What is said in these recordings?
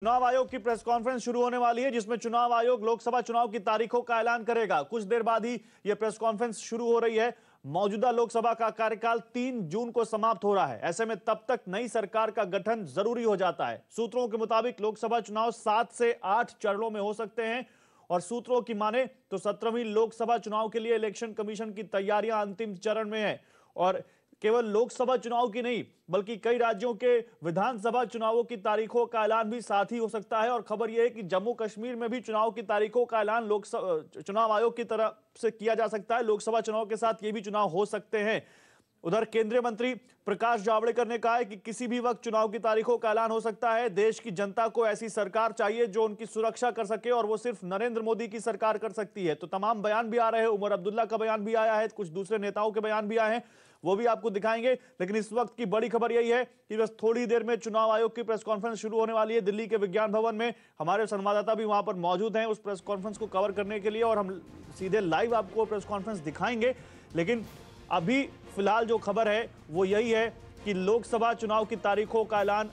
चुनाव आयोग की प्रेस कॉन्फ्रेंस शुरू होने वाली है, जिसमें चुनाव आयोग लोकसभा चुनाव की तारीखों का ऐलान करेगा। कुछ देर बाद ही यह प्रेस कॉन्फ्रेंस शुरू हो रही है। मौजूदा लोकसभा का कार्यकाल 3 जून को समाप्त हो रहा है। ऐसे में तब तक नई सरकार का गठन जरूरी हो जाता है। सूत्रों के मुताबिक लोकसभा चुनाव 7 से 8 चरणों में हो सकते हैं और सूत्रों की माने तो 17वीं लोकसभा चुनाव के लिए इलेक्शन कमीशन की तैयारियां अंतिम चरण में है। और केवल लोकसभा चुनाव की नहीं बल्कि कई राज्यों के विधानसभा चुनावों की तारीखों का ऐलान भी साथ ही हो सकता है। और खबर यह है कि जम्मू कश्मीर में भी चुनाव की तारीखों का ऐलान लोकसभा चुनाव आयोग की तरफ से किया जा सकता है। लोकसभा चुनाव के साथ ये भी चुनाव हो सकते हैं। उधर केंद्रीय मंत्री प्रकाश जावड़ेकर ने कहा है कि किसी भी वक्त चुनाव की तारीखों का ऐलान हो सकता है। देश की जनता को ऐसी सरकार चाहिए जो उनकी सुरक्षा कर सके और वो सिर्फ नरेंद्र मोदी की सरकार कर सकती है। तो तमाम बयान भी आ रहे हैं। उमर अब्दुल्ला का बयान भी आया है, कुछ दूसरे नेताओं के बयान भी आए हैं, वो भी आपको दिखाएंगे। लेकिन इस वक्त की बड़ी खबर यही है कि बस थोड़ी देर में चुनाव आयोग की प्रेस कॉन्फ्रेंस शुरू होने वाली है। दिल्ली के विज्ञान भवन में हमारे संवाददाता भी वहां पर मौजूद हैं उस प्रेस कॉन्फ्रेंस को कवर करने के लिए, और हम सीधे लाइव आपको प्रेस कॉन्फ्रेंस दिखाएंगे। लेकिन अभी फिलहाल जो खबर है वो यही है कि लोकसभा चुनाव की तारीखों का ऐलान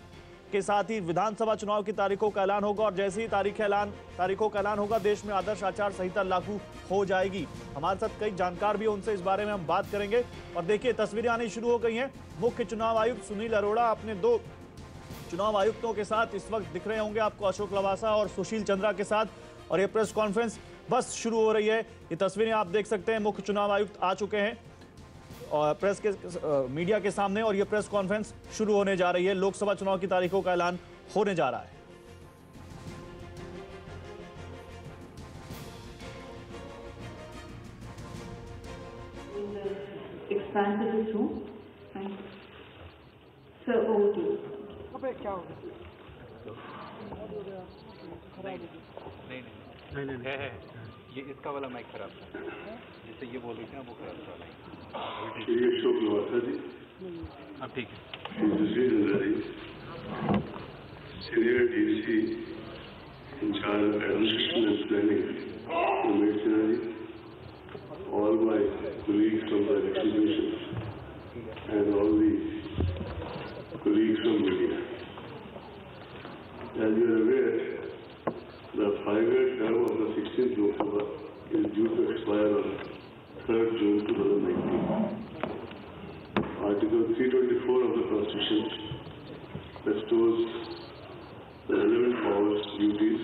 के साथ ही विधानसभा चुनाव की तारीखों का ऐलान होगा, और जैसे ही तारीखों का ऐलान होगा देश में आदर्श आचार संहिता लागू हो जाएगी। हमारे साथ कई जानकार भी हैं, उनसे इस बारे में हम बात करेंगे। और देखिए, तस्वीरें आनी शुरू हो गई हैं। मुख्य चुनाव आयुक्त सुनील अरोड़ा अपने 2 चुनाव आयुक्तों के साथ इस वक्त दिख रहे होंगे आपको, अशोक लवासा और सुशील चंद्रा के साथ। और ये प्रेस कॉन्फ्रेंस बस शुरू हो रही है। ये तस्वीरें आप देख सकते हैं, मुख्य चुनाव आयुक्त आ चुके हैं और प्रेस के मीडिया के सामने, और यह प्रेस कॉन्फ्रेंस शुरू होने जा रही है। लोकसभा चुनाव की तारीखों का ऐलान होने जा रहा है। नहीं है ये इसका वाला माइक खराब था, जिससे ये बोल रही थी ना वो खराब था। अब ठीक है। Senior DC incharge administration and planning, all my colleagues from the election commission and all the colleagues from media. As you are aware, the 5-year term of the 16th Lok Sabha is due to expire on 3rd June 2019. Article 324 of the Constitution restores the relevant powers, duties,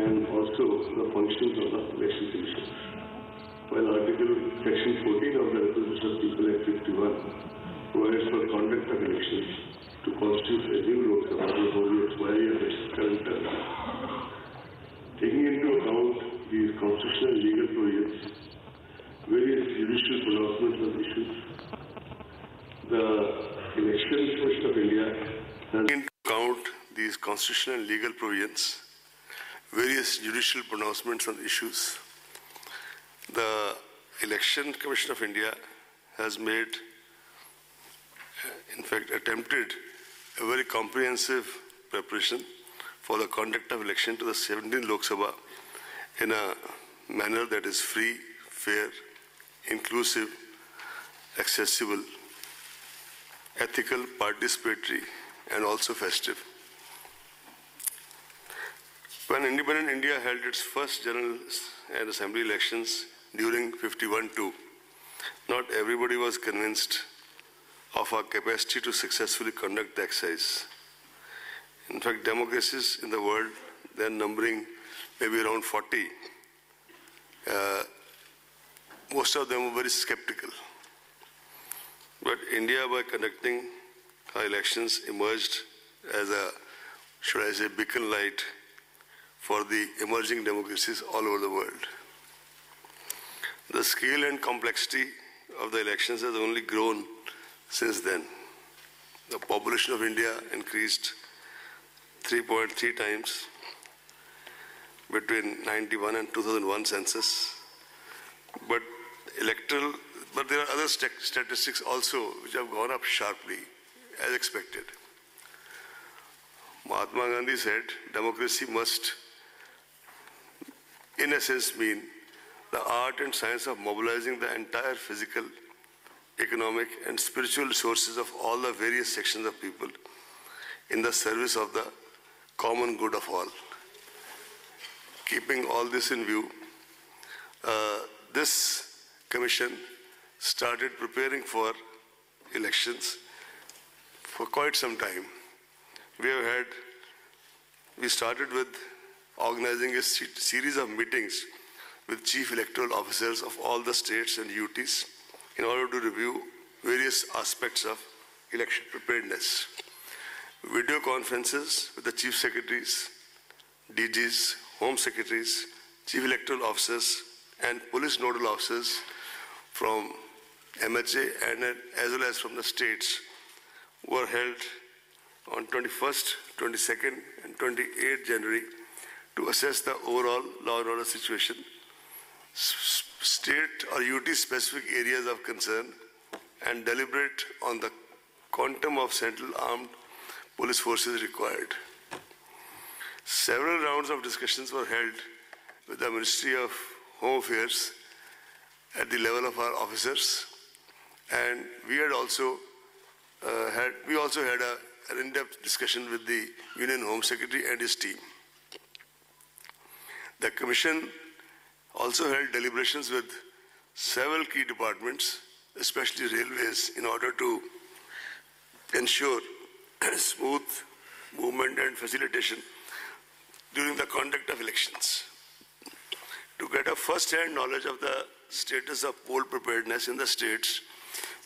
and also the functions of the election commission. While Section 14 of the Representation of People Act 51 provides for conduct of elections to constitute a new Lok Sabha before the expiry of its current term. Taking into account these constitutional and legal provisions, various judicial pronouncements on issues, the Election Commission of India has taken into account these constitutional and legal provisions, various judicial pronouncements on issues. The Election Commission of India has made, in fact, attempted a very comprehensive preparation for the conduct of election to the 17th Lok Sabha in a manner that is free, fair, inclusive, accessible, ethical, participatory, and also festive. When independent India held its first general and assembly elections during 51-2, not everybody was convinced of our capacity to successfully conduct the exercise. In fact, democracies in the world, they're numbering maybe around 40. Most of them were very skeptical. But India, by conducting our elections, emerged as a, should I say, beacon light for the emerging democracies all over the world. The scale and complexity of the elections has only grown since then. The population of India increased 3.3 times between 91 and 2001 census. But there are other statistics also which have gone up sharply, as expected. Mahatma Gandhi said, democracy must, in essence, mean the art and science of mobilizing the entire physical, economic, and spiritual resources of all the various sections of people in the service of the common good of all. Keeping all this in view, this commission started preparing for elections for quite some time. We started with organizing a series of meetings with chief electoral officers of all the states and UTs in order to review various aspects of election preparedness. Video conferences with the chief secretaries, DGs, home secretaries, chief electoral officers, and police nodal officers from MHA and as well as from the states were held on 21st, 22nd, and 28th January to assess the overall law and order situation, state or UT specific areas of concern, and deliberate on the quantum of central armed police forces required. Several rounds of discussions were held with the Ministry of Home Affairs at the level of our officers, and we also had an in-depth discussion with the Union Home Secretary and his team. The Commission also held deliberations with several key departments, especially railways, in order to ensure smooth movement and facilitation during the conduct of elections. To get a first-hand knowledge of the status of poll preparedness in the states,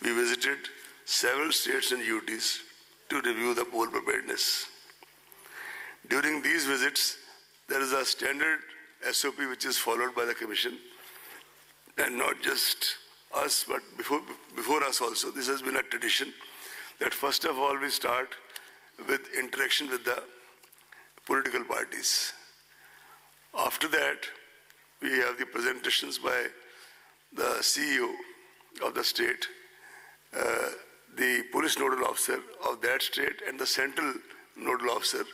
we visited several states and UTs to review the poll preparedness. During these visits, there is a standard SOP which is followed by the Commission, and not just us, but before us also. This has been a tradition that first of all we start with interaction with the political parties. After that, we have the presentations by the CEO of the state, the police nodal officer of that state, and the central nodal officer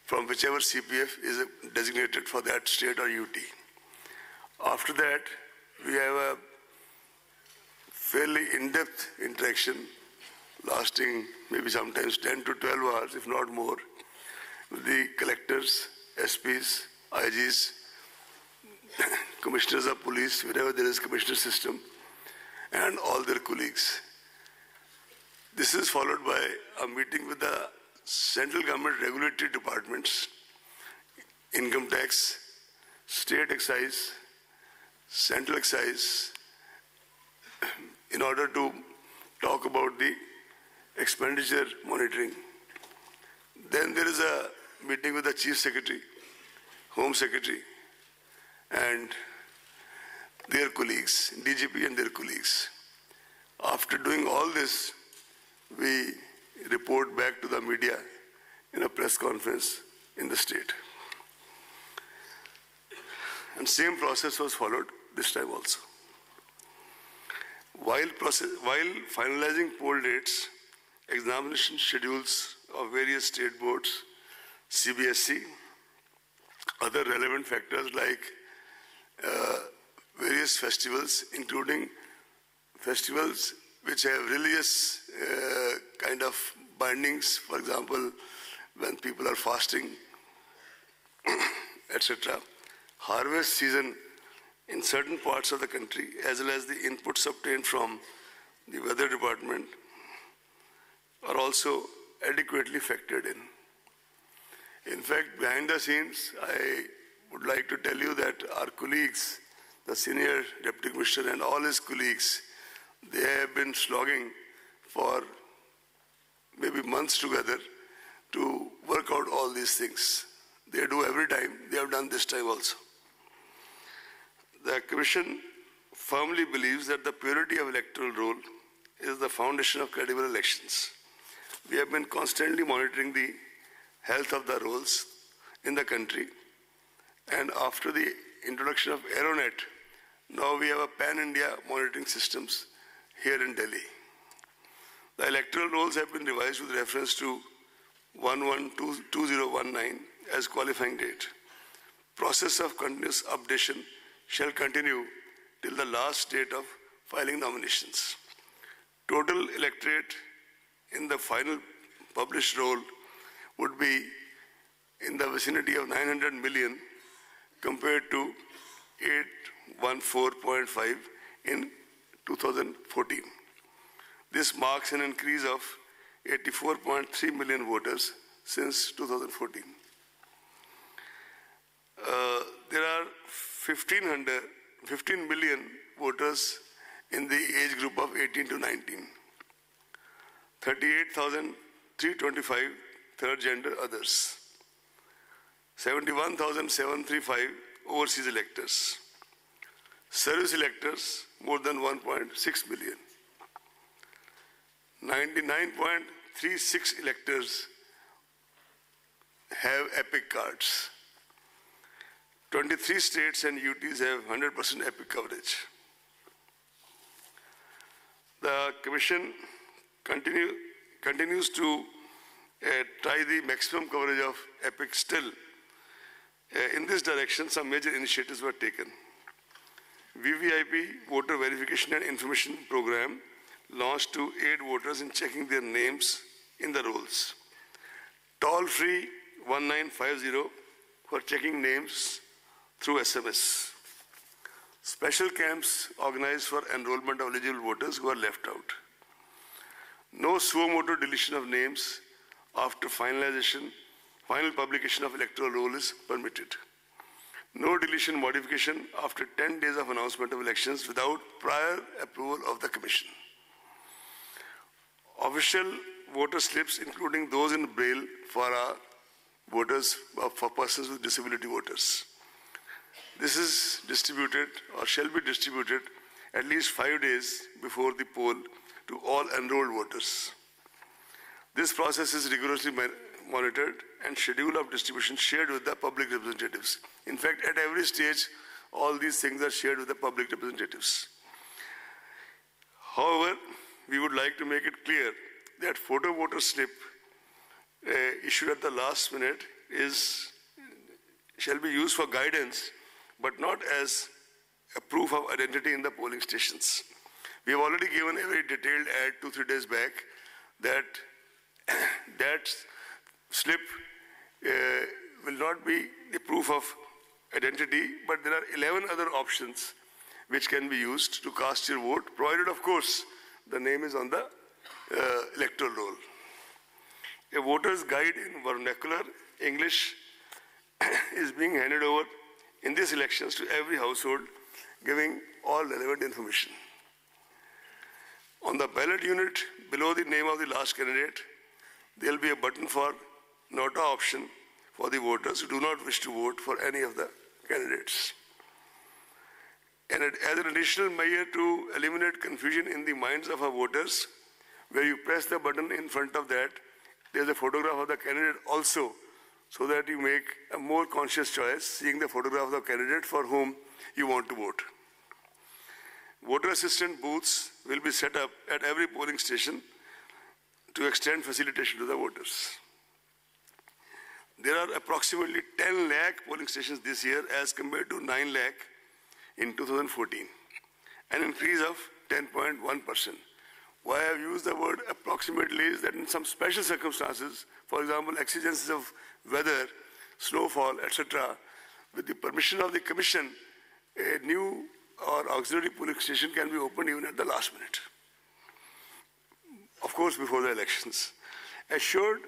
from whichever CPF is designated for that state or UT. After that, we have a fairly in-depth interaction lasting maybe sometimes 10 to 12 hours, if not more, with the collectors, SPs, IGs, commissioners of police, wherever there is commissioner system, and all their colleagues. This is followed by a meeting with the central government regulatory departments, income tax, state excise, central excise, in order to talk about the expenditure monitoring. Then there is a meeting with the Chief Secretary, Home Secretary, and their colleagues, DGP and their colleagues. After doing all this, we report back to the media in a press conference in the state. And same process was followed this time also. While finalizing poll dates, examination schedules of various state boards, CBSE, other relevant factors like various festivals, including festivals which have religious kind of bindings, for example, when people are fasting, etc. Harvest season in certain parts of the country, as well as the inputs obtained from the weather department, are also adequately factored in. In fact, behind the scenes, I would like to tell you that our colleagues, the senior deputy commissioner and all his colleagues, they have been slogging for maybe months together to work out all these things. They do every time. They have done this time also. The Commission firmly believes that the purity of electoral roll is the foundation of credible elections. We have been constantly monitoring the health of the rolls in the country, and after the introduction of Aeronet, now we have a pan-India monitoring systems here in Delhi. The electoral rolls have been revised with reference to 11/2019 as qualifying date. Process of continuous updation shall continue till the last date of filing nominations. Total electorate in the final published roll would be in the vicinity of 900 million compared to 814.5 in 2014. This marks an increase of 84.3 million voters since 2014. There are 15 million voters in the age group of 18 to 19, 38,325 third gender others, 71,735 overseas electors, service electors more than 1.6 million, 99.36 electors have EPIC cards. 23 states and UTs have 100% EPIC coverage. The Commission continues to try the maximum coverage of EPIC still. In this direction, some major initiatives were taken. VVIP, Voter Verification and Information Program, launched to aid voters in checking their names in the rolls. Toll-free 1950 for checking names through SMS. Special camps organized for enrollment of eligible voters who are left out. No suo motu deletion of names after final publication of electoral roll is permitted. No deletion modification after 10 days of announcement of elections without prior approval of the Commission. Official voter slips, including those in Braille for voters, for persons with disability voters. This is distributed or shall be distributed at least 5 days before the poll to all enrolled voters. This process is rigorously monitored and schedule of distribution shared with the public representatives. In fact, at every stage, all these things are shared with the public representatives. However, we would like to make it clear that photo voter slip issued at the last minute shall be used for guidance, but not as a proof of identity in the polling stations. We have already given a very detailed ad 2-3 days back that that slip will not be a proof of identity, but there are 11 other options which can be used to cast your vote, provided, of course, the name is on the electoral roll. A voter's guide in vernacular English is being handed over in these elections to every household, giving all relevant information. On the ballot unit below the name of the last candidate, there will be a button for nota option for the voters who do not wish to vote for any of the candidates. And as an additional measure to eliminate confusion in the minds of our voters, where you press the button in front of that, there's a photograph of the candidate also, so that you make a more conscious choice, seeing the photograph of the candidate for whom you want to vote. Voter assistant booths will be set up at every polling station to extend facilitation to the voters. There are approximately 10 lakh polling stations this year as compared to 9 lakh in 2014, an increase of 10.1%. Why I have used the word approximately is that in some special circumstances, for example, exigencies of weather, snowfall, etc., with the permission of the Commission, a new or auxiliary polling station can be opened even at the last minute. Of course, before the elections. Assured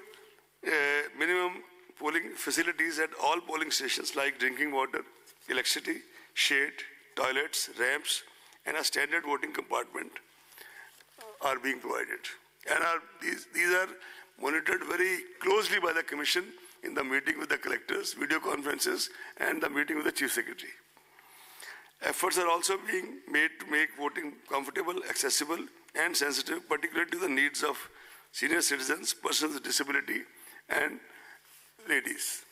minimum polling facilities at all polling stations like drinking water, electricity, shade, toilets, ramps, and a standard voting compartment are being provided. And these are monitored very closely by the Commission in the meeting with the collectors, video conferences, and the meeting with the Chief Secretary. Efforts are also being made to make voting comfortable, accessible, and sensitive, particularly to the needs of senior citizens, persons with disability, and ladies.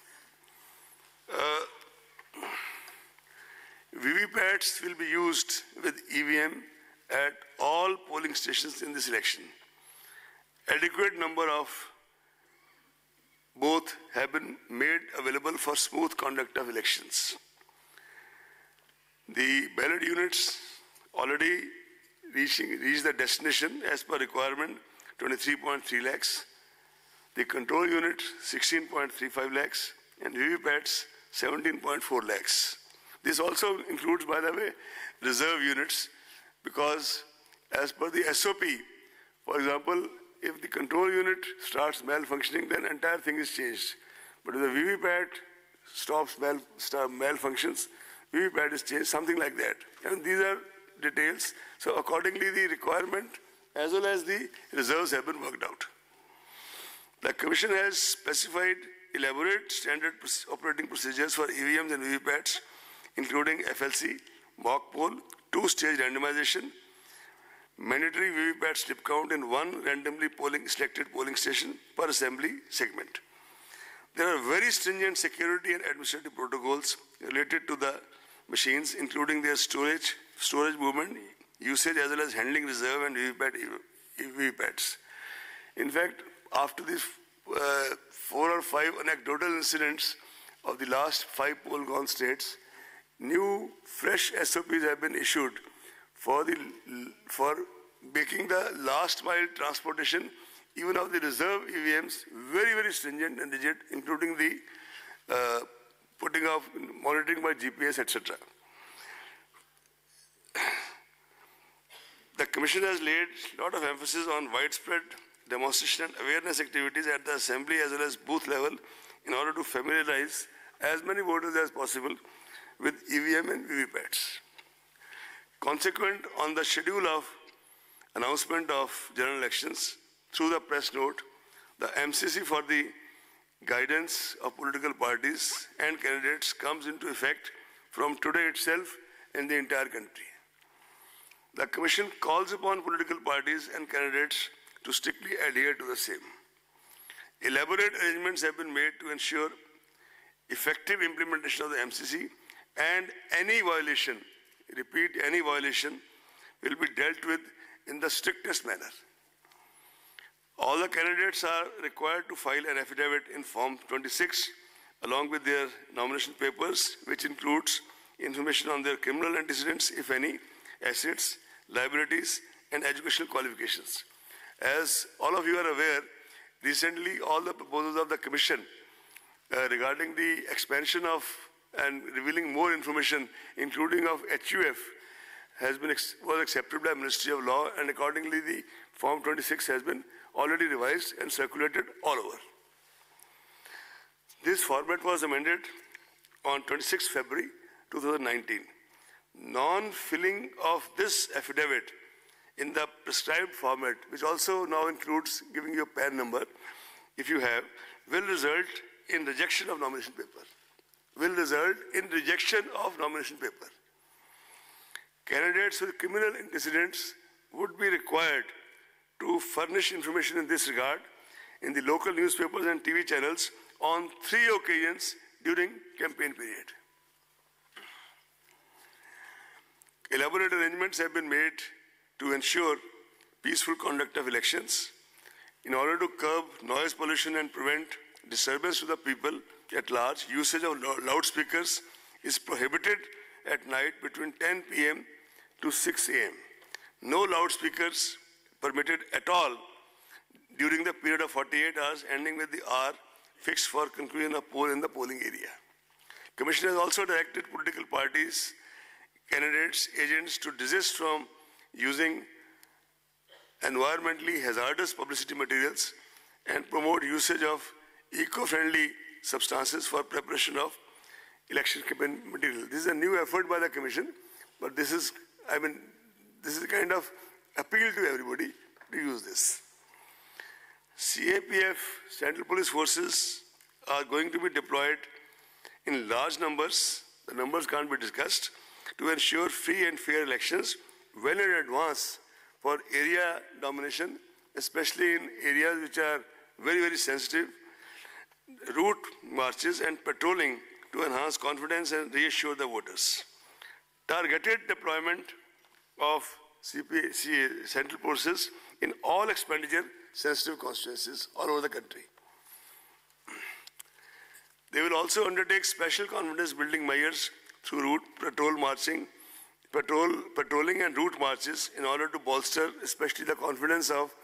VVPATs will be used with EVM at all polling stations in this election. Adequate number of both have been made available for smooth conduct of elections. The ballot units already reached the destination as per requirement, 23.3 lakhs. The control unit, 16.35 lakhs. and VVPATs 17.4 lakhs. This also includes, by the way, reserve units, because as per the SOP, for example, if the control unit starts malfunctioning, then entire thing is changed. But if the VVPAT stops malfunctions, VVPAT is changed, something like that. And these are details. So accordingly, the requirement as well as the reserves have been worked out. The Commission has specified elaborate standard operating procedures for EVMs and VVPATs, including FLC, mock poll, two-stage randomization, mandatory VVPAT slip count in one randomly selected polling station per assembly segment. There are very stringent security and administrative protocols related to the machines, including their storage movement, usage, as well as handling reserve and VVPATs. In fact, after these 4 or 5 anecdotal incidents of the last 5 poll-gone states, new, fresh SOPs have been issued for making the last-mile transportation, even of the reserve EVMs, very, very stringent and rigid, including the putting of monitoring by GPS, etc. The Commission has laid a lot of emphasis on widespread demonstration and awareness activities at the assembly as well as booth level in order to familiarize as many voters as possible with EVM and VVPATs. Consequent on the schedule of announcement of general elections through the press note, the MCC for the guidance of political parties and candidates comes into effect from today itself in the entire country. The Commission calls upon political parties and candidates to strictly adhere to the same. Elaborate arrangements have been made to ensure effective implementation of the MCC, and any violation, repeat, any violation will be dealt with in the strictest manner. All the candidates are required to file an affidavit in Form 26 along with their nomination papers, which includes information on their criminal antecedents, if any, assets, liabilities, and educational qualifications. As all of you are aware, recently all the proposals of the Commission regarding the expansion of and revealing more information, including of HUF, was accepted by Ministry of Law, and accordingly the Form 26 has been already revised and circulated all over. This format was amended on 26 February 2019. Non-filling of this affidavit in the prescribed format, which also now includes giving you a PAN number, if you have, will result in rejection of nomination paper. Will result in rejection of nomination paper. Candidates with criminal antecedents would be required to furnish information in this regard in the local newspapers and TV channels on 3 occasions during campaign period. Elaborate arrangements have been made to ensure peaceful conduct of elections. In order to curb noise pollution and prevent disturbance to the people at large, usage of loudspeakers is prohibited at night between 10 p.m. to 6 a.m. No loudspeakers permitted at all during the period of 48 hours ending with the hour fixed for conclusion of poll in the polling area. Commission has also directed political parties, candidates, agents to desist from using environmentally hazardous publicity materials and promote usage of eco-friendly substances for preparation of election campaign material. This is a new effort by the Commission, but this is kind of appeal to everybody to use this. CAPF, Central Police Forces, are going to be deployed in large numbers, the numbers can't be discussed, to ensure free and fair elections well in advance for area domination, especially in areas which are very, very sensitive, route marches and patrolling to enhance confidence and reassure the voters. Targeted deployment of Central Forces in all expenditure-sensitive constituencies all over the country. They will also undertake special confidence-building measures through route patrolling and route marches in order to bolster especially the confidence of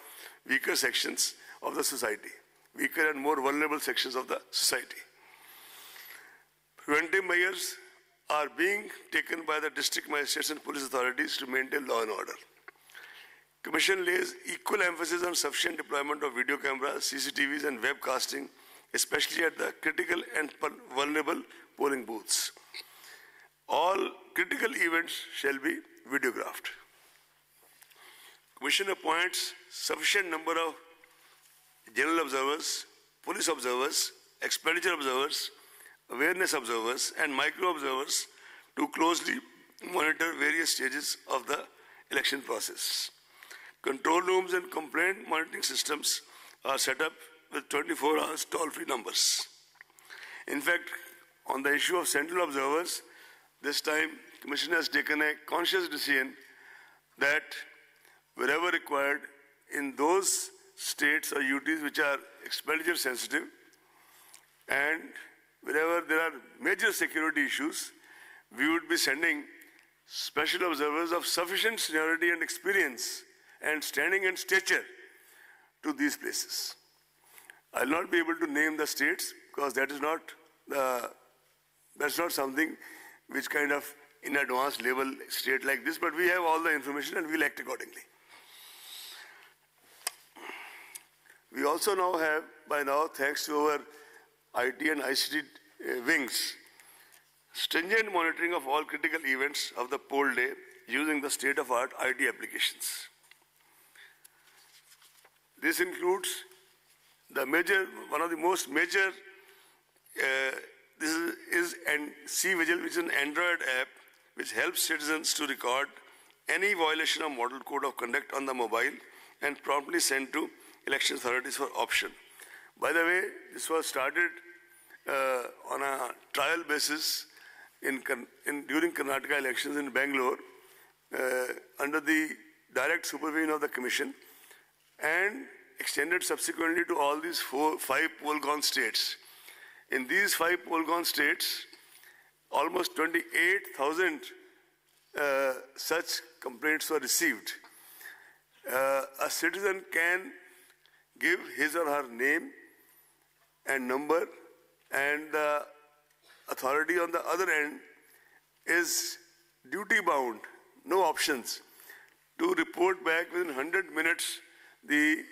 weaker sections of the society, weaker and more vulnerable sections of the society. Preventive measures are being taken by the district magistrates and police authorities to maintain law and order. Commission lays equal emphasis on sufficient deployment of video cameras, CCTVs and webcasting, especially at the critical and vulnerable polling booths. All critical events shall be videographed. Commission appoints sufficient number of general observers, police observers, expenditure observers, awareness observers and micro observers to closely monitor various stages of the election process. Control rooms and complaint monitoring systems are set up with 24 hours toll-free numbers. In fact, on the issue of central observers, this time Commission has taken a conscious decision that wherever required in those states or UTs which are expenditure sensitive and wherever there are major security issues, we would be sending special observers of sufficient seniority and experience and standing and stature to these places. I'll not be able to name the states because that's not something which kind of in advance level state like this, but we have all the information and we'll act accordingly. We also now have, by now, thanks to our IT and ICT wings, stringent monitoring of all critical events of the poll day using the state-of-art IT applications. This includes one of the most major, this is C-Vigil, which is an Android app which helps citizens to record any violation of Model Code of Conduct on the mobile and promptly send to election authorities for option. By the way, this was started on a trial basis during Karnataka elections in Bangalore under the direct supervision of the Commission and extended subsequently to all these 5 poll-gone states. In these 5 poll-gone states, almost 28,000 such complaints were received. A citizen can give his or her name and number, and the authority on the other end is duty-bound, no options, to report back within 100 minutes the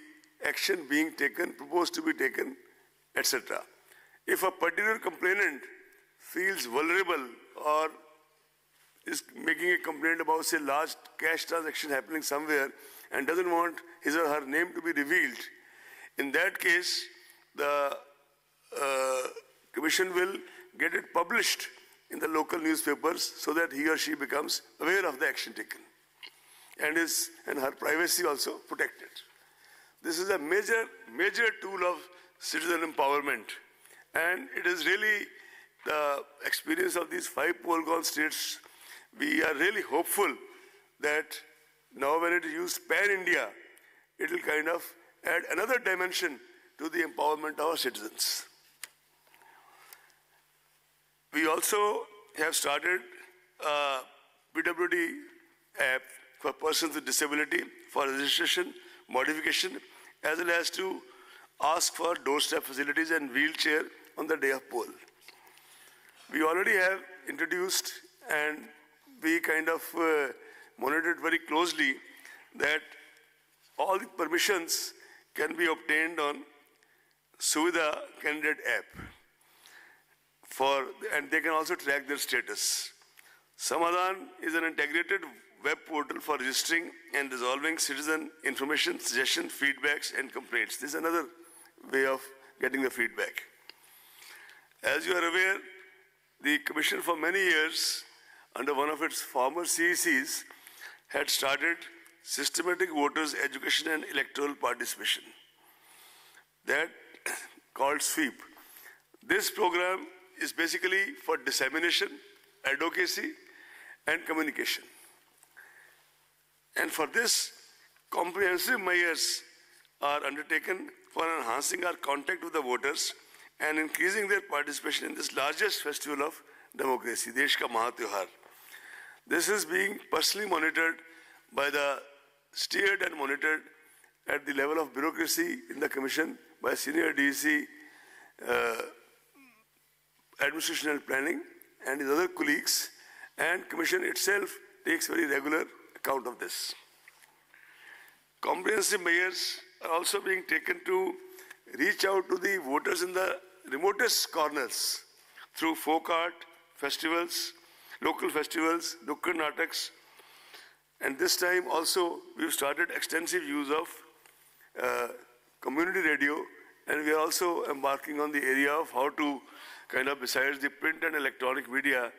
action being taken, proposed to be taken, etc. If a particular complainant feels vulnerable or is making a complaint about, say, large cash transaction happening somewhere and doesn't want his or her name to be revealed, in that case, the Commission will get it published in the local newspapers so that he or she becomes aware of the action taken and her privacy also protected. This is a major tool of citizen empowerment, and it is really the experience of these 5 poll-gone states. We are really hopeful that now when it is used pan-India, it will kind of add another dimension to the empowerment of our citizens. We also have started a PWD app for persons with disability for registration, modification, as well as to ask for doorstep facilities and wheelchair on the day of poll. We already have introduced and we kind of monitored very closely that all the permissions can be obtained on Suvidha candidate app and they can also track their status. Samadhan is an integrated web portal for registering and resolving citizen information, suggestions, feedbacks and complaints. This is another way of getting the feedback. As you are aware, the Commission for many years, under one of its former CECs, had started systematic voters education and electoral participation, that called SWEEP. This program is basically for dissemination, advocacy and communication. And for this, comprehensive measures are undertaken for enhancing our contact with the voters and increasing their participation in this largest festival of democracy, Desh Ka Mahatyohar. This is being personally monitored by steered and monitored at the level of bureaucracy in the Commission by senior DEC Administration and Planning and his other colleagues, and Commission itself takes very regular account of this. Comprehensive measures are also being taken to reach out to the voters in the remotest corners through folk art, festivals, local nataks, and this time also we've started extensive use of community radio, and we are also embarking on the area of how to kind of, besides the print and electronic media,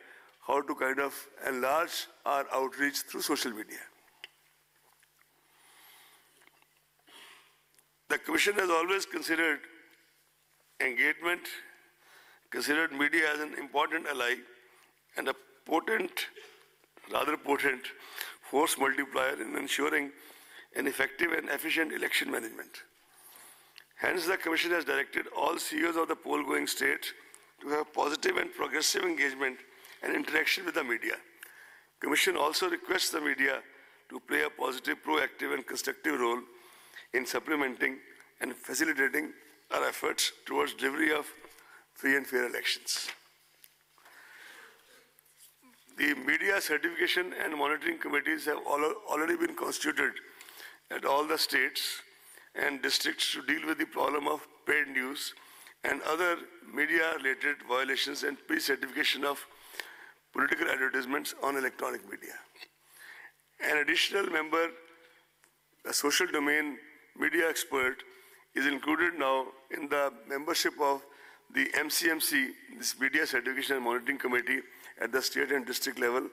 how to kind of enlarge our outreach through social media. The Commission has always considered engagement, considered media as an important ally and a rather potent force multiplier in ensuring an effective and efficient election management. Hence, the Commission has directed all CEOs of the poll-going states to have positive and progressive engagement and interaction with the media. Commission also requests the media to play a positive, proactive and constructive role in supplementing and facilitating our efforts towards delivery of free and fair elections. The media certification and monitoring committees have already been constituted at all the states and districts to deal with the problem of paid news and other media-related violations and pre-certification of political advertisements on electronic media. An additional member, a social domain media expert, is included now in the membership of the MCMC, this Media Certification and Monitoring Committee at the state and district level,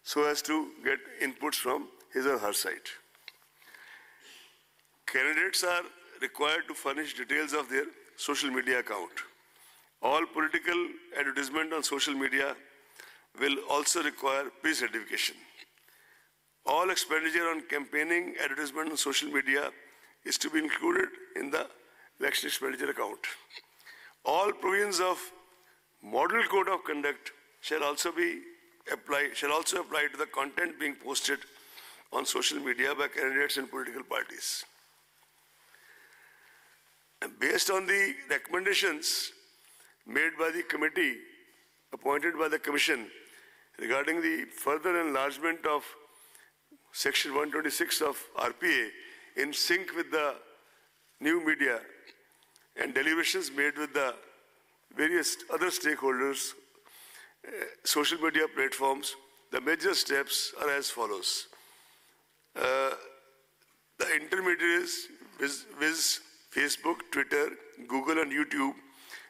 so as to get inputs from his or her side. Candidates are required to furnish details of their social media account. All political advertisement on social media will also require pre-certification. All expenditure on campaigning advertisement on social media is to be included in the election expenditure account. All provisions of Model Code of Conduct shall also apply to the content being posted on social media by candidates and political parties. And based on the recommendations made by the committee appointed by the Commission regarding the further enlargement of Section 126 of RPA in sync with the new media and deliberations made with the various other stakeholders, social media platforms, the major steps are as follows. The intermediaries, viz. Facebook, Twitter, Google and YouTube,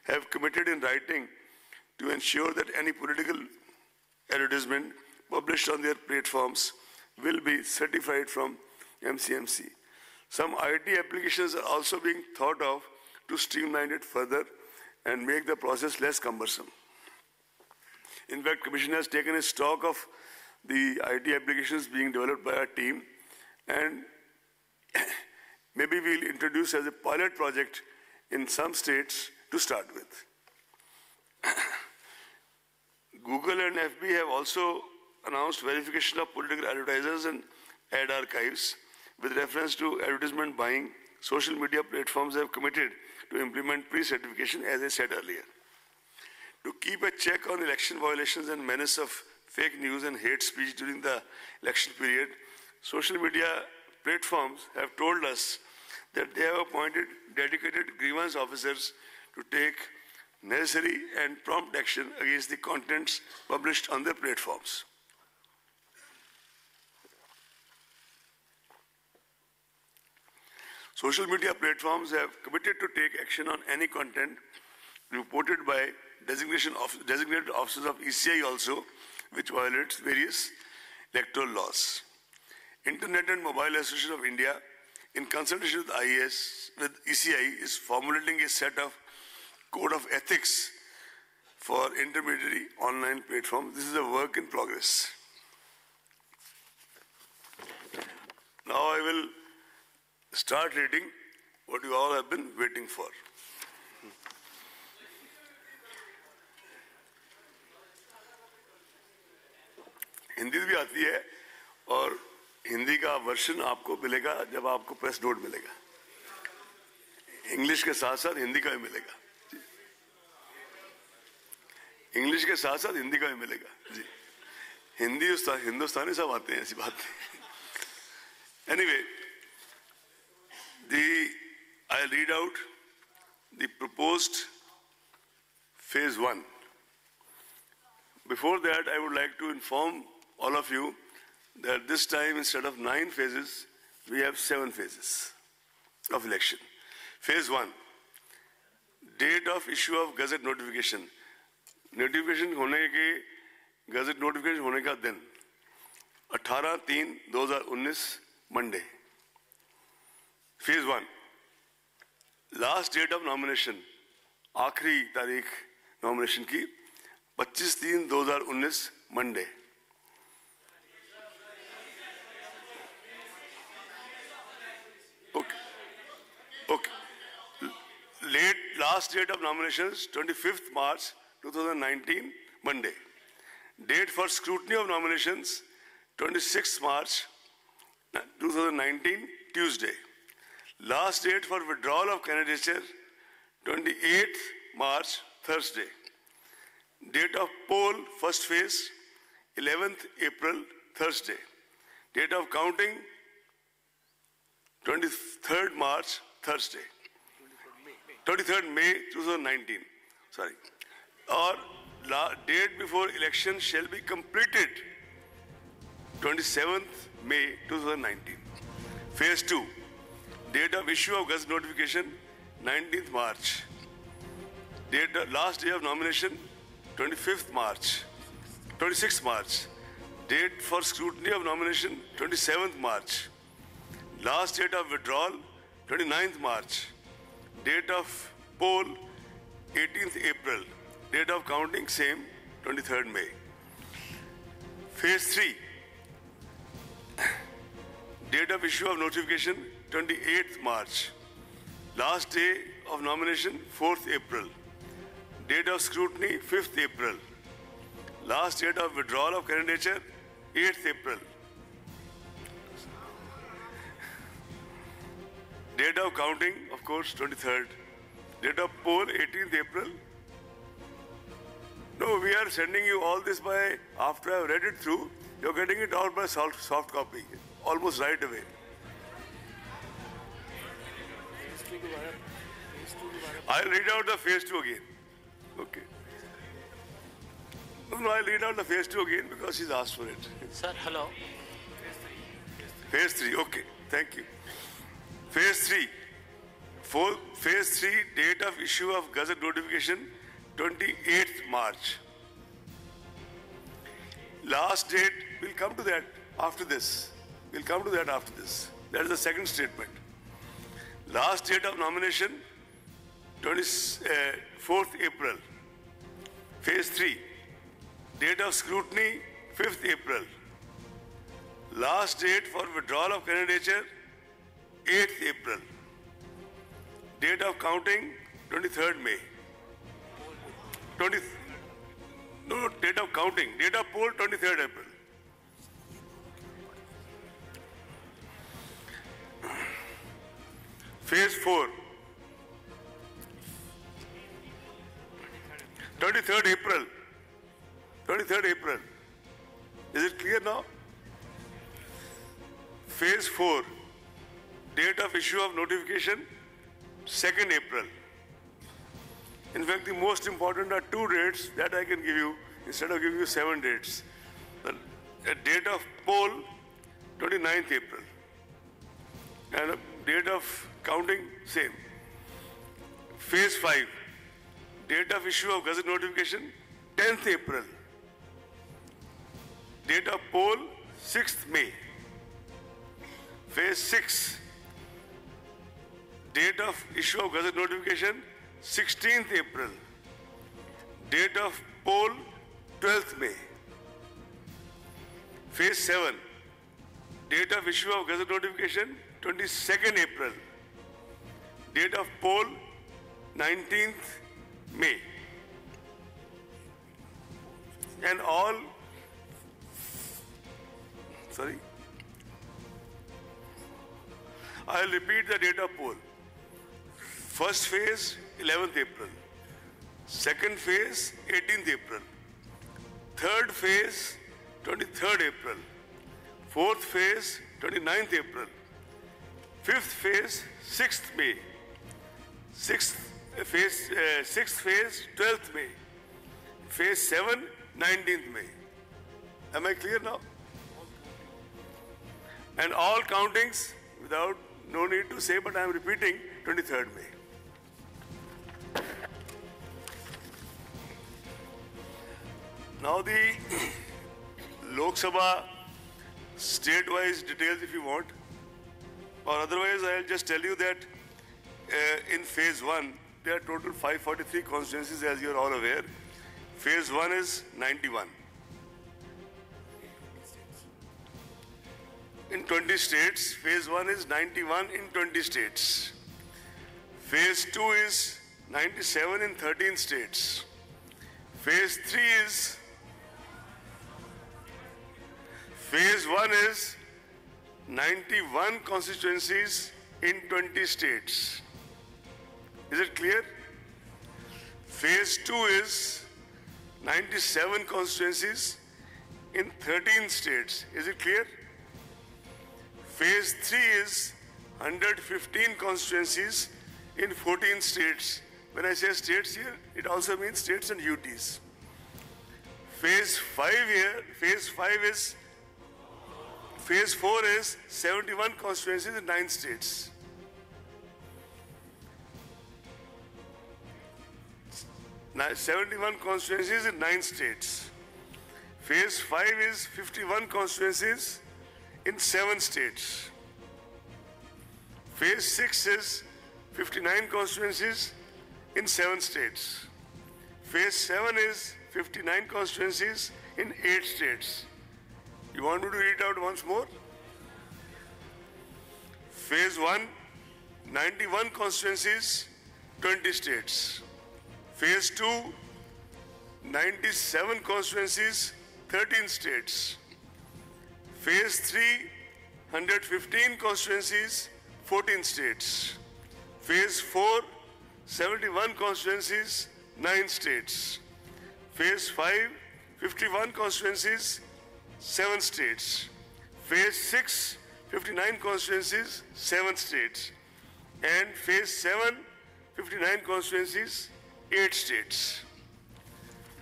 have committed in writing to ensure that any political advertisement published on their platforms will be certified from MCMC. Some IT applications are also being thought of to streamline it further and make the process less cumbersome. In fact, Commission has taken a stock of the IT applications being developed by our team, and maybe we'll introduce as a pilot project in some states to start with. Google and FB have also announced verification of political advertisers and ad archives with reference to advertisement buying. Social media platforms have committed to implement pre-certification, as I said earlier. To keep a check on election violations and menace of fake news and hate speech during the election period, social media platforms have told us that they have appointed dedicated grievance officers to take necessary and prompt action against the contents published on their platforms. Social media platforms have committed to take action on any content reported by designated officers of ECI also, which violates various electoral laws. Internet and Mobile Association of India, in consultation with ECI, is formulating a set of code of ethics for intermediary online platforms. This is a work in progress. Now I will start reading what you all have been waiting for. Hindi भी आती है और हिंदी का version आपको मिलेगा जब आपको press note मिलेगा. इंग्लिश के साथ साथ हिंदी का भी मिलेगा. इंग्लिश के साथ साथ हिंदी का भी मिलेगा जी. हिंदुस्तानी सब आते हैं, ऐसी बात नहीं. Anyway, I'll read out the proposed phase 1. Before that, I would like to inform all of you that this time, instead of 9 phases, we have 7 phases of election. Phase 1, date of issue of gazette notification. Notification होने के gazette notification होने का दिन 18/3/2019 Monday. Phase 1, last date of nomination, आखिरी तारीख nomination की 25/3/2019 Monday. Okay. Last date of nominations 25th March 2019 Monday. Date for scrutiny of nominations 26th March 2019 Tuesday. Last date for withdrawal of candidature 28th March Thursday. Date of poll first phase 11th April Thursday. Date of counting 23rd March Thursday. 23rd May 2019. Sorry. Or date before election shall be completed 27th May 2019. Phase 2. Date of issue of gazette notification 19th March. Last day of nomination 26th March. Date for scrutiny of nomination 27th March. Last date of withdrawal 29th March. Date of poll 18th April. Date of counting same 23rd May. Phase 3. Date of issue of notification 28th March. Last day of nomination 4th April. Date of scrutiny 5th April. Last date of withdrawal of candidature 8th April. Date of counting, of course, 23rd. Date of poll 18th April. No, we are sending you all this by, after I have read it through, you're getting it out by soft copy, almost right away. I'll read out the phase 2 again. Okay. No, I'll read out the phase 2 again because she's asked for it. Sir, hello. Phase 3, okay. Thank you. Phase 3. Phase 3, date of issue of gazette notification 28th March. Last date, we'll come to that after this. That is the second statement. Last date of nomination 4th April. Phase 3. Date of scrutiny 5th April. Last date for withdrawal of candidature 8th April. Date of counting 23rd May. Date of counting. Date of poll 23rd April. Phase 4. 23rd April. 23rd April. Is it clear now? Phase 4. Date of issue of notification 2nd April. In fact, the most important are 2 dates that I can give you instead of giving you 7 dates. The date of poll 29th April. And the date of counting same. Phase 5. Date of issue of gazette notification 10th April. Date of poll 6th May. Phase 6. Date of issue of gazette notification 16th April. Date of poll 12th May. Phase 7. Date of issue of gazette notification 22nd April. Date of poll 19th May. And all, I'll repeat the date of poll. First phase 11th April. Second phase, 18th April. Third phase, 23rd April. Fourth phase, 29th April. Fifth phase, 6th May. Sixth phase, 12th May. Phase 7, 19th May. Am I clear now? And all countings, without, no need to say, but I am repeating, 23rd May. Now the Lok Sabha state-wise details if you want, or otherwise I'll just tell you that in phase 1, there are total 543 constituencies, as you are all aware. Phase 1 is 91. In 20 states, phase 1 is 91 in 20 states. Phase 2 is 97 in 13 states. Phase 3 is, phase 1 is 91 constituencies in 20 states. Is it clear? Phase 2 is 97 constituencies in 13 states. Is it clear? Phase 3 is 115 constituencies in 14 states. When I say states here, it also means states and UTs. Phase 4 is 71 constituencies in 9 states. Now, 71 constituencies in 9 states. Phase 5 is 51 constituencies in 7 states. Phase 6 is 59 constituencies in 7 states. Phase 7 is 59 constituencies in 8 states. You want me to read it out once more? Phase 1, 91 constituencies, 20 states. Phase 2, 97 constituencies, 13 states. Phase 3, 115 constituencies, 14 states. Phase 4, 71 constituencies, 9 states. Phase 5, 51 constituencies, 7 states. Phase 6, 59 constituencies, 7 states. And Phase 7, 59 constituencies, 8 states.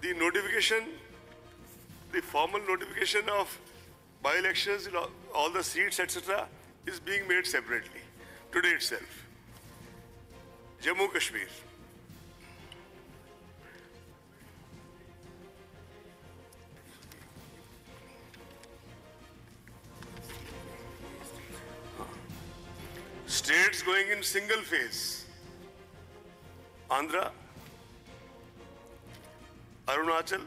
The notification, the formal notification of by-elections, all the seats, etc., is being made separately today itself. Jammu Kashmir. States going in single phase. Andhra, Arunachal.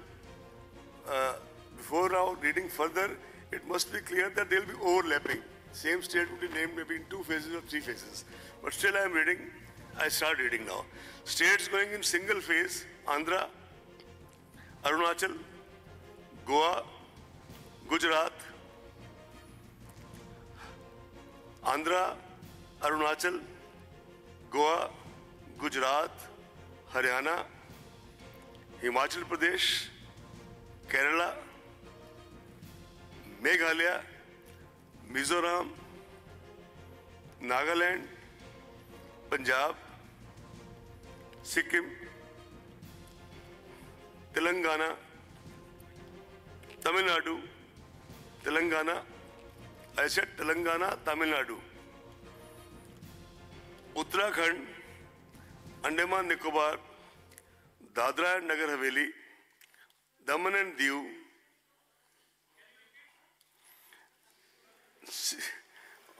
Before now reading further, it must be clear that there will be overlapping. Same state will be named maybe in 2 phases or 3 phases. But still I am reading, I start reading now. States going in single phase, Andhra, Arunachal, Goa, Gujarat, Andhra, Arunachal, Goa, Gujarat, Haryana, Himachal Pradesh, Kerala, Meghalaya, Mizoram, Nagaland, Punjab, Sikkim, Telangana, Tamil Nadu, Telangana, I said Telangana, Tamil Nadu, Uttarakhand, Andaman Nicobar, Dadra and Nagar Haveli, Daman and Diu,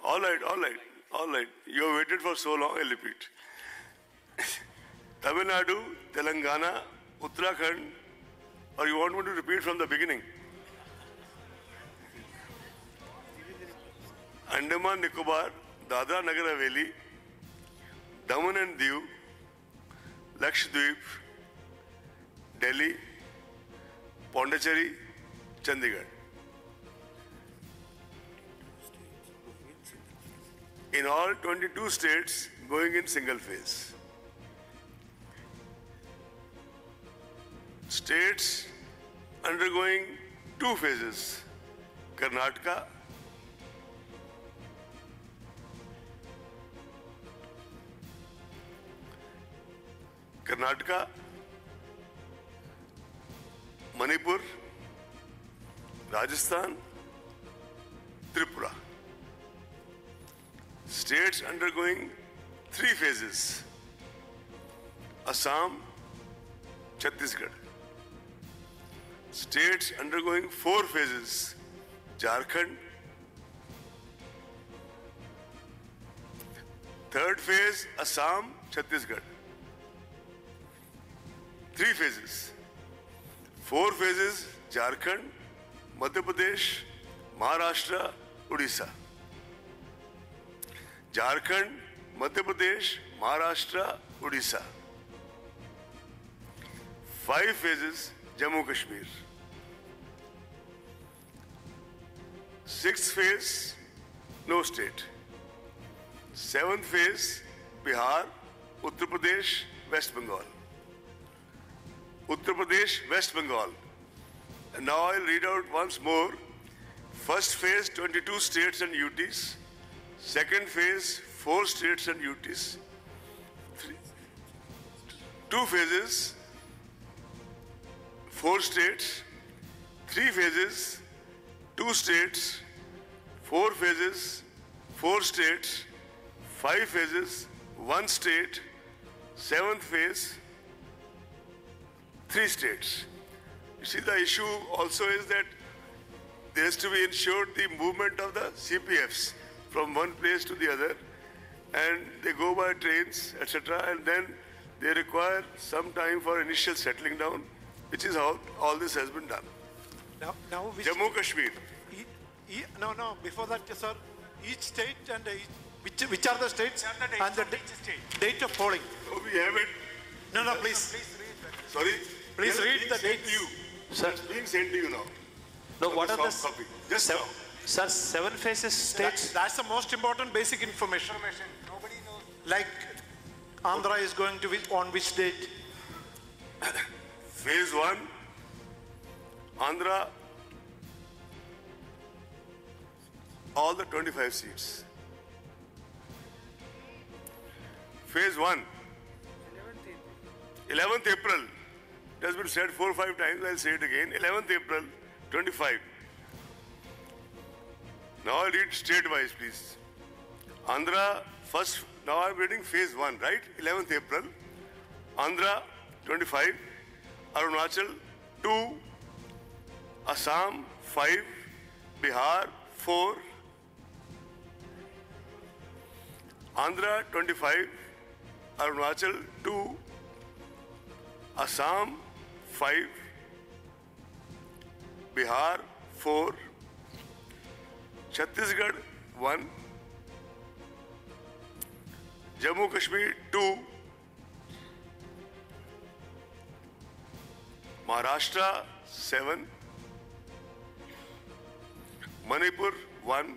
all right. You have waited for so long, I'll repeat. Tamil Nadu, Telangana, Uttarakhand, or you want me to repeat from the beginning? Andaman Nicobar, Dadra Nagar Haveli, Daman and Diu, Lakshadweep, Delhi, Pondicherry, Chandigarh. In all 22 states going in single phase. states undergoing 2 phases. Karnataka, Manipur, Rajasthan, Tripura. States undergoing 3 phases. Assam, Chhattisgarh. States undergoing 4 phases. Jharkhand. 3rd phase, Assam, Chhattisgarh. 3 phases. 4 phases, Jharkhand, Madhya Pradesh, Maharashtra, Odisha. Jharkhand, Madhya Pradesh, Maharashtra, Odisha. 5 phases, Jammu Kashmir. 6th phase, no state. 7th phase, Bihar, Uttar Pradesh, West Bengal. Uttar Pradesh, West Bengal. And now I'll read out once more. First phase, 22 states and UTs. Second phase, 4 states and UTs. 2 phases, 4 states. 3 phases, 2 states. 4 phases, 4 states. 5 phases, 1 state. 7th phase, 3 states. You see, the issue also is that there has to be ensured the movement of the CPFs from one place to the other, and they go by trains, etc., and then they require some time for initial settling down, which is how all this has been done. Now Jammu Kashmir. No, before that, sir, each state and which are the states and the date of polling. So we have it. No, please. Sorry? Please read the date. Sir, it's being sent to you now. No, what are the copy? Just now. Sir, 7 phases states? That's the most important basic information. Nobody knows. Like Andhra is going to be on which date? Phase 1, Andhra, all the 25 seats. Phase 1, 11th April. It has been said 4 or 5 times, I'll say it again. 11th April, 25. Now I'll read state-wise, please. Andhra, first, now I'm reading phase 1, right? 11th April. Andhra, 25. Arunachal, 2. Assam, 5. Bihar, 4. Andhra, 25. Arunachal, 2. Assam, 5. Bihar, 4. Chhattisgarh, 1. Jammu Kashmir, 2. Maharashtra, 7. Manipur, 1.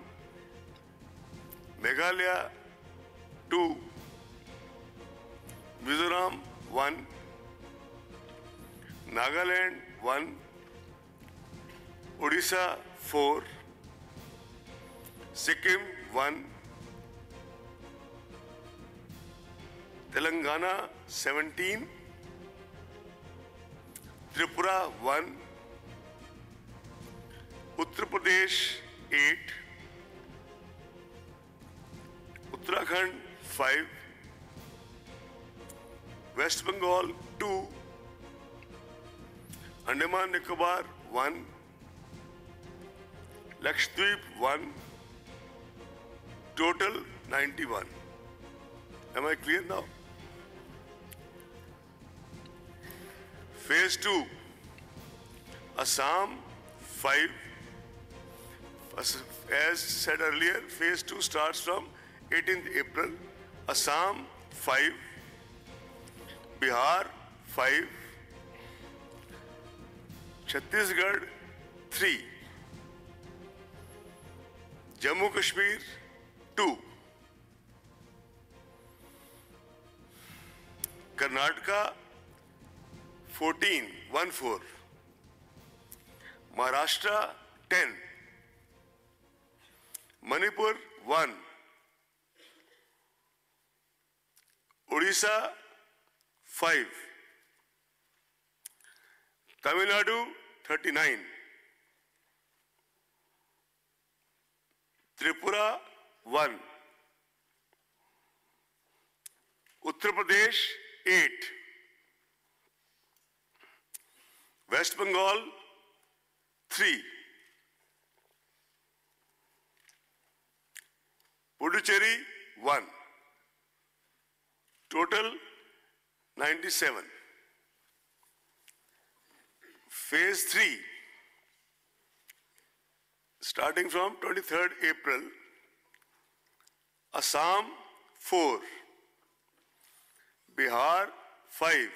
Meghalaya, 2. Mizoram, 1. Nagaland, 1. Odisha, 4. Sikkim, 1. Telangana, 17. Tripura, 1. Uttar Pradesh, 8. Uttarakhand, 5. West Bengal, 2. Andaman Nicobar, 1. Lakshadweep, 1. Total, 91. Am I clear now? Phase 2, Assam, 5. As said earlier, phase 2 starts from 18th April. Assam, 5. Bihar, 5. Chhattisgarh, 3. Jammu Kashmir, 2. Karnataka, 14, 1-4. Maharashtra 10. Manipur 1. Odisha 5. Tamil Nadu 39. Tripura 1. Uttar Pradesh 8. West Bengal 3. Puducherry 1. Total 97. Phase 3, starting from 23rd April, Assam 4, Bihar 5,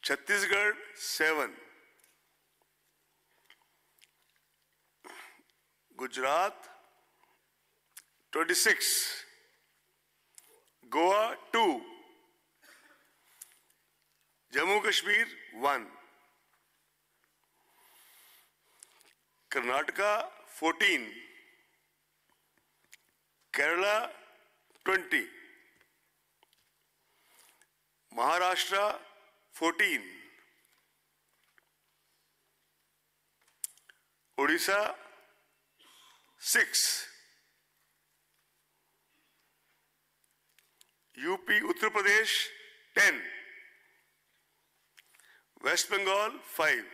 Chhattisgarh 7, Gujarat 26, Goa 2, Jammu Kashmir 1, Karnataka 14, Kerala 20, Maharashtra 14, Odisha 6, UP Uttar Pradesh 10, West Bengal 5,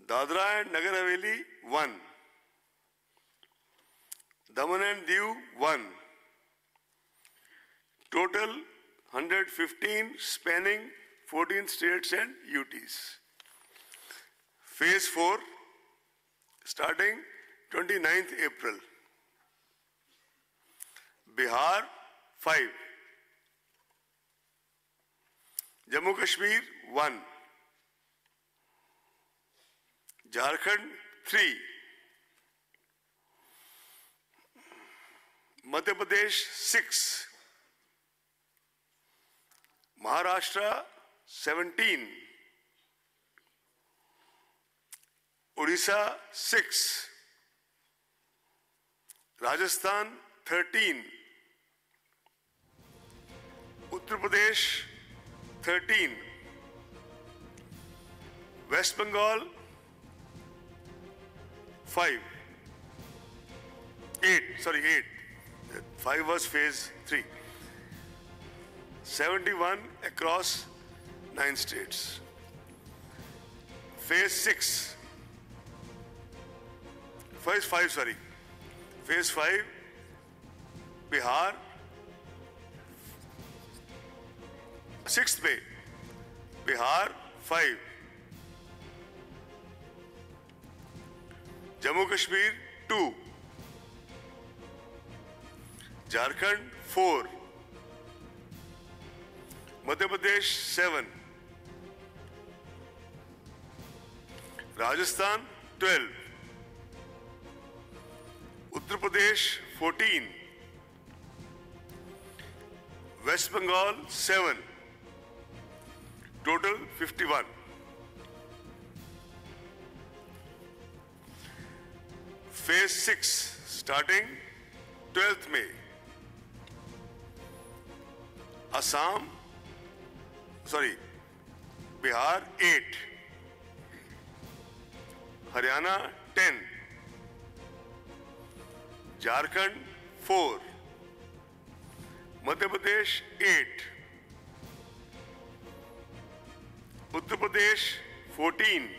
Dadra and Nagar Haveli 1, Daman and Diu 1, total 115 spanning 14 states and UTs. Phase 4 starting 29th April. Bihar 5, Jammu Kashmir 1, Jharkhand 3, Madhya Pradesh 6, Maharashtra 17, Odisha 6, Rajasthan 13, Uttar Pradesh 13, West Bengal 5, 8. 5 was phase 3. 71 across 9 states. Phase 6. Phase 5, Phase 5, Bihar, 6th May, Bihar 5, Jammu Kashmir 2, Jharkhand 4, Madhya Pradesh 7, Rajasthan 12, Uttar Pradesh 14, West Bengal 7, total 51. Phase 6 starting 12th May. Bihar 8, Haryana 10, Jharkhand 4, Madhya Pradesh 8, Uttar Pradesh 14,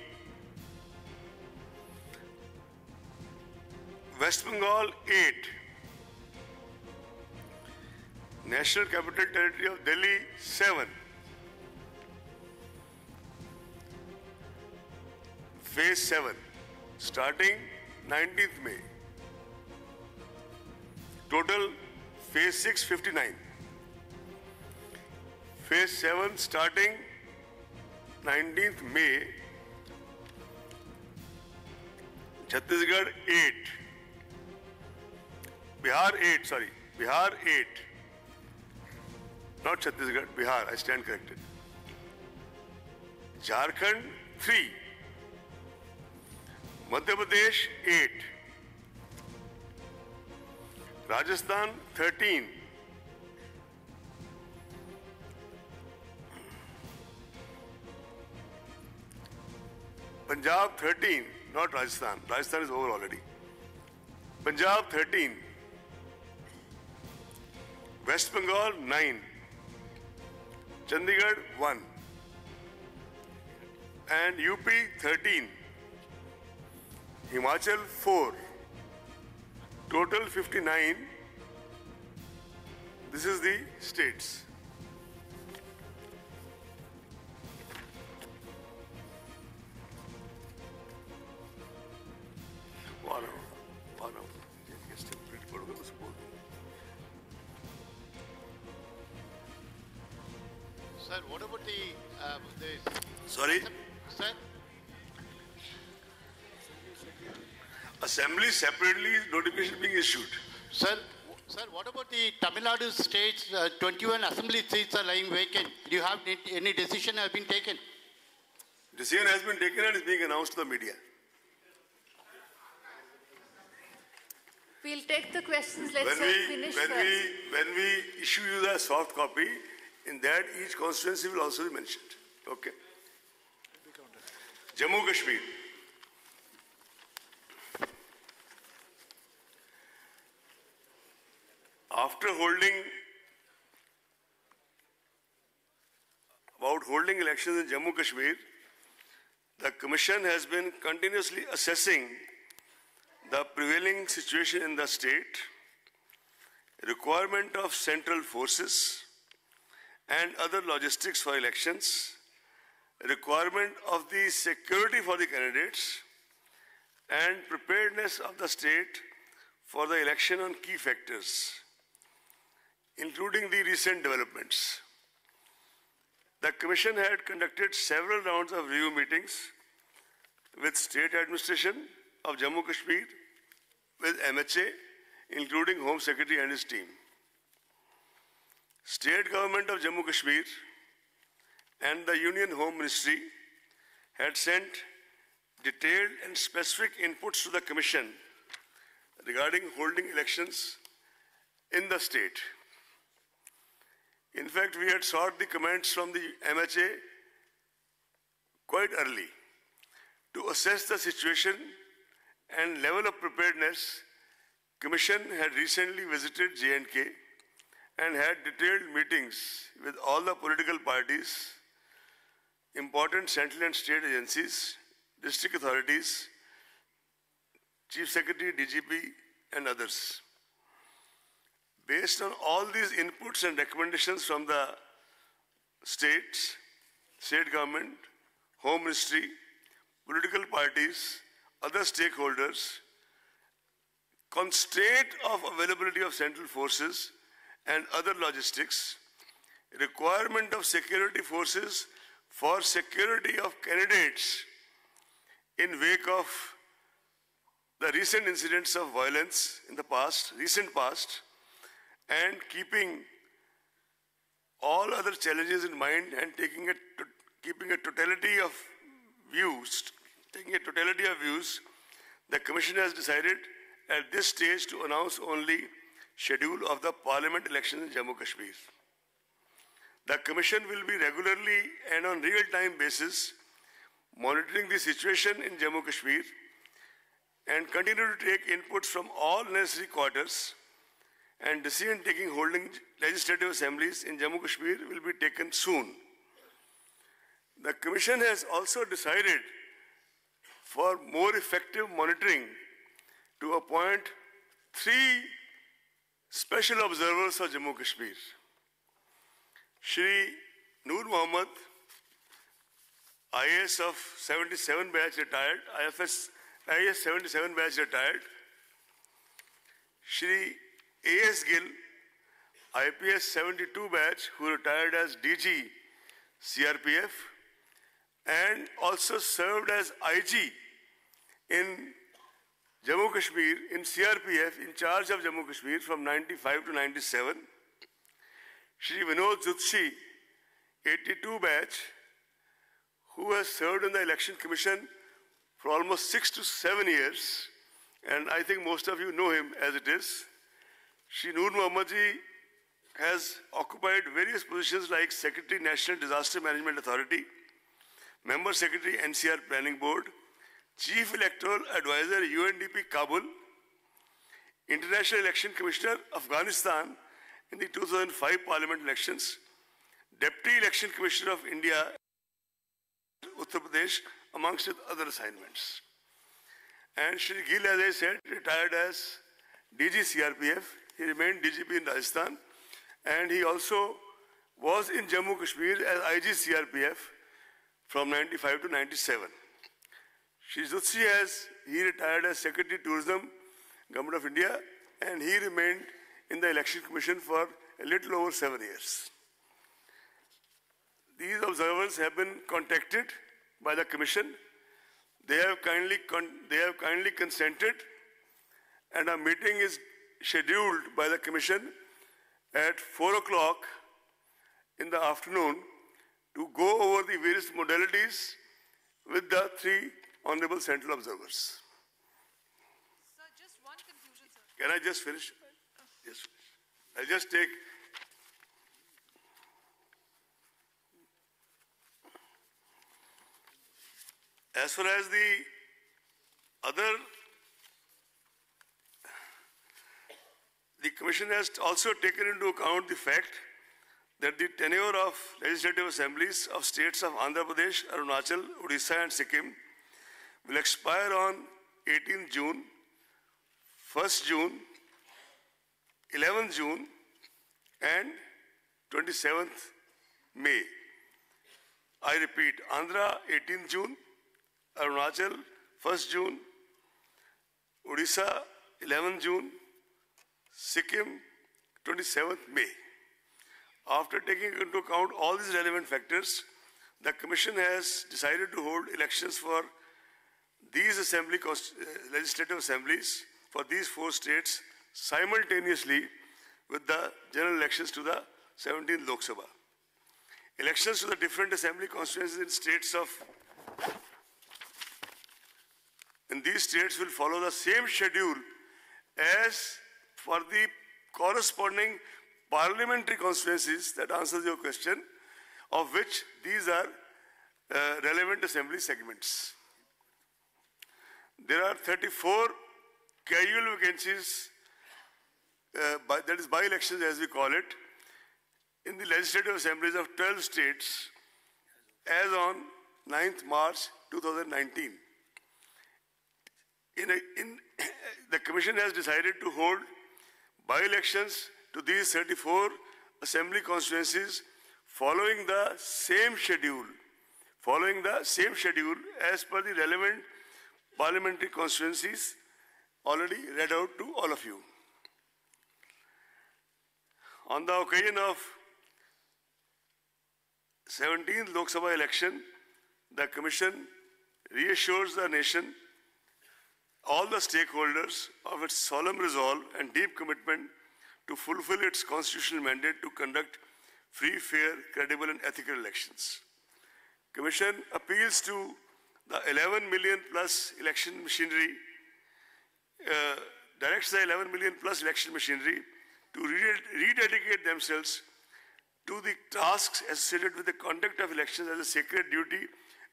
West Bengal 8, National Capital Territory of Delhi 7, Phase 7 starting 19th May. Total Phase 6 59. Phase 7 starting 19th May. Chhattisgarh 8. Bihar 8. not Chhattisgarh, Bihar, I stand corrected. Jharkhand 3, Madhya Pradesh 8, Rajasthan 13, Punjab 13, not Rajasthan. Rajasthan is over already. Punjab 13, West Bengal 9, Chandigarh 1, and UP 13, Himachal 4, total 59. This is the states. Sir, what about the Sorry? Sir? Assembly separately notification being issued. Sir, what about the Tamil Nadu states? 21 assembly seats are lying vacant. Do you have any decision have been taken? Decision has been taken and is being announced to the media. We'll take the questions. Let's finish first. When we issue you the soft copy, in that each constituency will also be mentioned. Okay. Jammu Kashmir. After holding elections in Jammu Kashmir, the Commission has been continuously assessing the prevailing situation in the state, requirement of central forces and other logistics for elections, requirement of the security for the candidates, and preparedness of the state for the election on key factors, including the recent developments. The Commission had conducted several rounds of review meetings with state administration of Jammu Kashmir, with MHA, including Home Secretary and his team. State government of Jammu Kashmir and the Union Home Ministry had sent detailed and specific inputs to the Commission regarding holding elections in the state. In fact, we had sought the comments from the MHA quite early to assess the situation and level of preparedness. Commission had recently visited J&K and had detailed meetings with all the political parties, important central and state agencies, district authorities, Chief Secretary, DGP, and others. Based on all these inputs and recommendations from the states, state government, Home Ministry, political parties, other stakeholders, constraint of availability of central forces and other logistics, requirement of security forces for security of candidates in wake of the recent incidents of violence in the past, recent past, and keeping all other challenges in mind and keeping a totality of views, the Commission has decided at this stage to announce only schedule of the Parliament elections in Jammu Kashmir. The Commission will be regularly and on real-time basis monitoring the situation in Jammu Kashmir and continue to take inputs from all necessary quarters, and decision-taking holding legislative assemblies in Jammu Kashmir will be taken soon. The Commission has also decided for more effective monitoring to appoint 3 special observers for Jammu Kashmir. Shri Noor Mohammed, IAS of 77 batch retired, IAS 77 batch retired. Shri A.S. Gill, IPS 72 batch, who retired as DG CRPF and also served as IG in Jammu Kashmir, in CRPF, in charge of Jammu Kashmir from 95 to 97. Shri Vinod Jutshi, 82 batch, who has served in the Election Commission for almost 6 to 7 years, and I think most of you know him as it is. Shri Noor Muhammad ji has occupied various positions like Secretary National Disaster Management Authority, Member Secretary NCR Planning Board, Chief Electoral Advisor UNDP Kabul, International Election Commissioner Afghanistan in the 2005 Parliament elections, Deputy Election Commissioner of India, Uttar Pradesh, amongst other assignments. And Shri Gill, as I said, retired as DG CRPF. He remained DGP in Rajasthan, and he also was in Jammu Kashmir as IG CRPF from 95 to 97. Shri Jutsi he retired as Secretary Tourism, Government of India, and he remained in the Election Commission for a little over 7 years. These observers have been contacted by the Commission. They have kindly consented, and a meeting is scheduled by the Commission at 4 o'clock in the afternoon to go over the various modalities with the 3 honorable central observers. Sir, just one confusion, sir. Can I just finish? Yes. I'll just take. As far as the Commission has also taken into account the fact that the tenure of legislative assemblies of states of Andhra Pradesh, Arunachal, Odisha and Sikkim will expire on 18th June, 1st June, 11th June and 27th May. I repeat, Andhra 18th June, Arunachal 1st June, Odisha 11th June, Sikkim 27th May. After taking into account all these relevant factors, the Commission has decided to hold elections for these legislative assemblies for these 4 states simultaneously with the general elections to the 17th Lok Sabha. Elections to the different assembly constituencies in these states will follow the same schedule as for the corresponding parliamentary constituencies, that answers your question, of which these are relevant assembly segments. There are 34 casual vacancies, that is by-elections as we call it, in the legislative assemblies of 12 states as on 9th March 2019. The Commission has decided to hold by-elections to these 34 assembly constituencies following the same schedule as per the relevant parliamentary constituencies already read out to all of you. On the occasion of 17th Lok Sabha election, the Commission reassures the nation, all the stakeholders, of its solemn resolve and deep commitment to fulfill its constitutional mandate to conduct free, fair, credible and ethical elections. Commission appeals to the 11 million plus election machinery, directs the 11 million plus election machinery to rededicate themselves to the tasks associated with the conduct of elections as a sacred duty,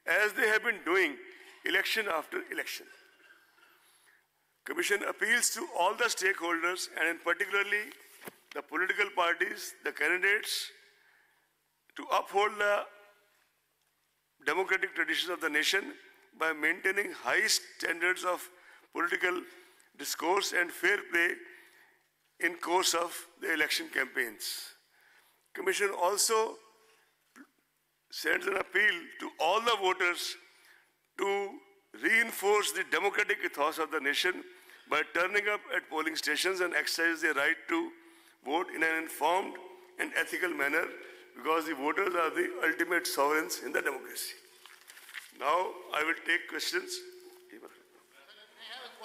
as they have been doing election after election. Commission appeals to all the stakeholders, and in particularly the political parties, the candidates, to uphold the democratic traditions of the nation by maintaining high standards of political discourse and fair play in course of the election campaigns. Commission also sends an appeal to all the voters to reinforce the democratic ethos of the nation by turning up at polling stations and exercise their right to vote in an informed and ethical manner, because the voters are the ultimate sovereigns in the democracy. Now I will take questions.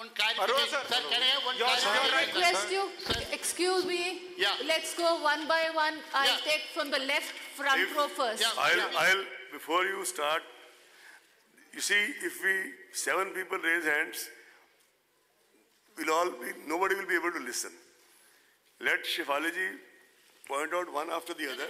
one clarification. Sir, Can I have one Your clarification? right, Request you, Sir. excuse me. Yeah. Let's go one by one. I'll Yeah. take from the left front If- row first. I'll, before you start, you see, if we, 7 people raise hands, nobody will be able to listen. Let Shefali ji point out one after the other.